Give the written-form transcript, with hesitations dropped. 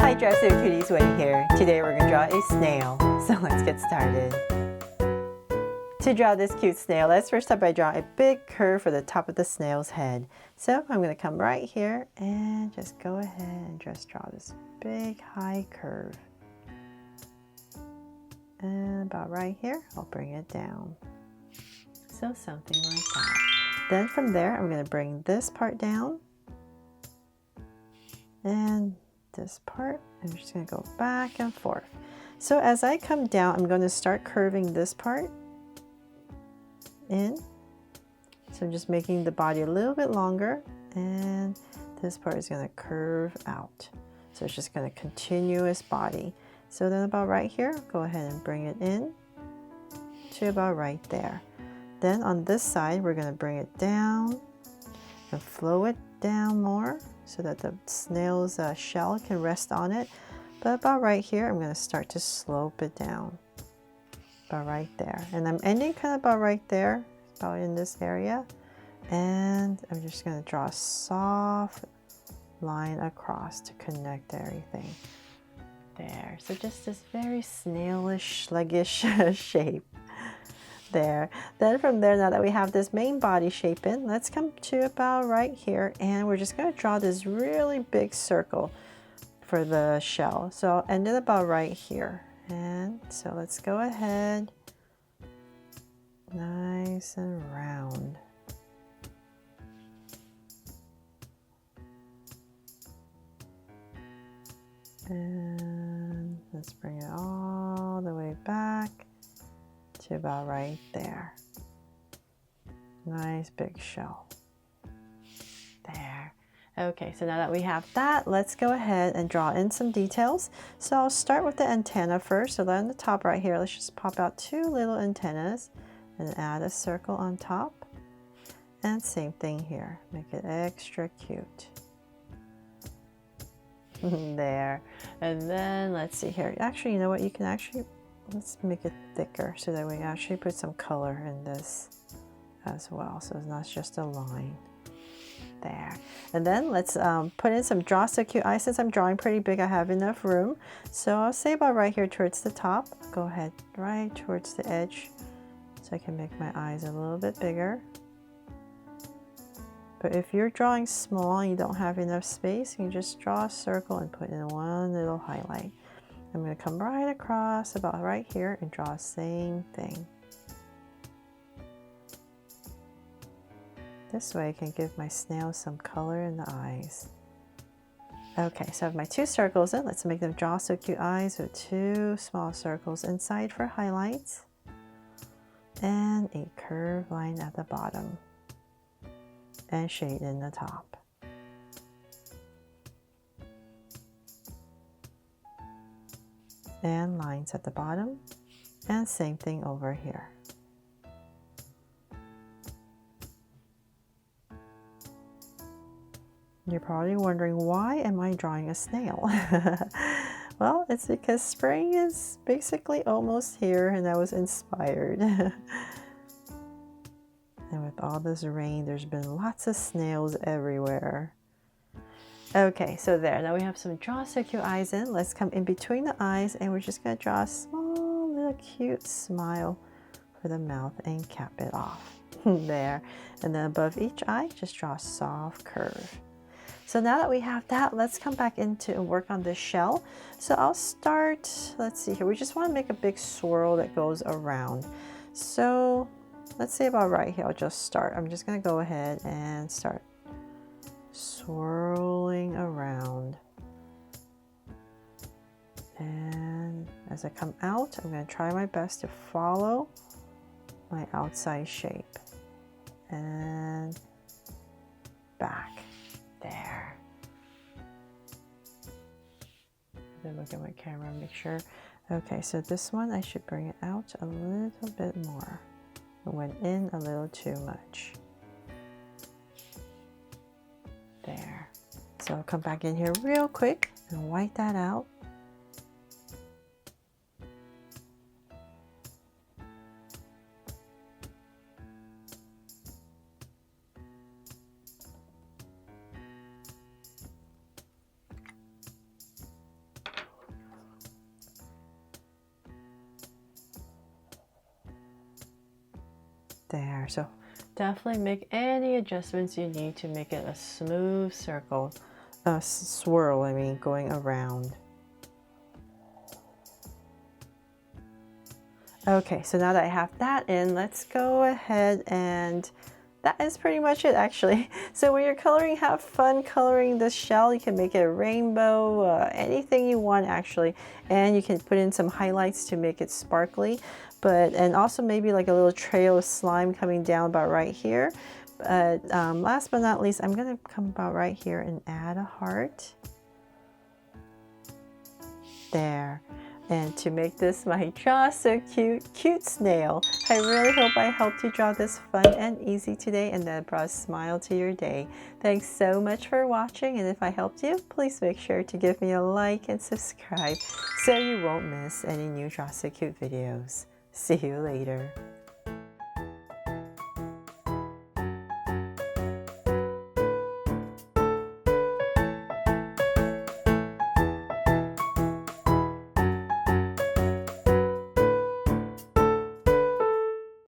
Hi Dresser Cuties, Wendy here. Today we're going to draw a snail, so let's get started. To draw this cute snail, let's first start by drawing a big curve for the top of the snail's head. So I'm going to come right here and just go ahead and just draw this big high curve. And about right here, I'll bring it down. So something like that. Then from there, I'm going to bring this part down. And this part, I'm just going to go back and forth. So as I come down, I'm going to start curving this part in. So I'm just making the body a little bit longer, and this part is going to curve out. So it's just going to continuous body. So then about right here, go ahead and bring it in to about right there. Then on this side, we're going to bring it down and flow it down more, so that the snail's shell can rest on it. But about right here, I'm going to start to slope it down. About right there. And I'm ending kind of about right there, about in this area. And I'm just going to draw a soft line across to connect everything. There. So just this very snailish, sluggish shape. There. Then from there, now that we have this main body shape in, let's come to about right here, and we're just going to draw this really big circle for the shell. So I'll end it about right here. And so let's go ahead, nice and round. And let's bring it all the way back to about right there. Nice big shell. There. Okay, so now that we have that, let's go ahead and draw in some details. So I'll start with the antenna first. So then on the top right here, let's just pop out two little antennas and add a circle on top. And same thing here, make it extra cute. There. And then let's see here. Actually, you know what? You can actually, let's make it thicker so that we actually put some color in this as well. So it's not just a line. There. And then let's put in some Draw So Cute eyes. Since I'm drawing pretty big, I have enough room. So I'll say about right here towards the top. Go ahead right towards the edge so I can make my eyes a little bit bigger. But if you're drawing small and you don't have enough space, you can just draw a circle and put in one little highlight. I'm going to come right across about right here and draw the same thing. This way I can give my snail some color in the eyes. Okay, so I have my two circles in. Let's make them Draw So Cute eyes with two small circles inside for highlights. And a curved line at the bottom. And shade in the top. And lines at the bottom, and same thing over here. You're probably wondering, why am I drawing a snail? Well, it's because spring is basically almost here, and I was inspired. And with all this rain, there's been lots of snails everywhere. Okay, so there. Now we have some Draw So Cute eyes in. Let's come in between the eyes, and we're just going to draw a small little cute smile for the mouth and cap it off. There. And then above each eye, just draw a soft curve. So now that we have that, let's come back into and work on this shell. So I'll start, let's see here. We just want to make a big swirl that goes around. So let's say about right here, I'll just start. I'm just going to go ahead and start swirling around. And as I come out, I'm going to try my best to follow my outside shape. And back. There. Then look at my camera and make sure. Okay, so this one, I should bring it out a little bit more. It went in a little too much. There. So I'll come back in here real quick and wipe that out. There, so definitely make any adjustments you need to make it a smooth circle, swirl, I mean, going around. Okay, so now that I have that in, let's go ahead and that is pretty much it actually. So when you're coloring, have fun coloring the shell. You can make it a rainbow, anything you want actually. And you can put in some highlights to make it sparkly. And also maybe like a little trail of slime coming down about right here. But last but not least, I'm gonna come about right here and add a heart. There. And to make this my Draw So Cute snail. I really hope I helped you draw this fun and easy today and that brought a smile to your day. Thanks so much for watching, and if I helped you, please make sure to give me a like and subscribe so you won't miss any new Draw So Cute videos. See you later.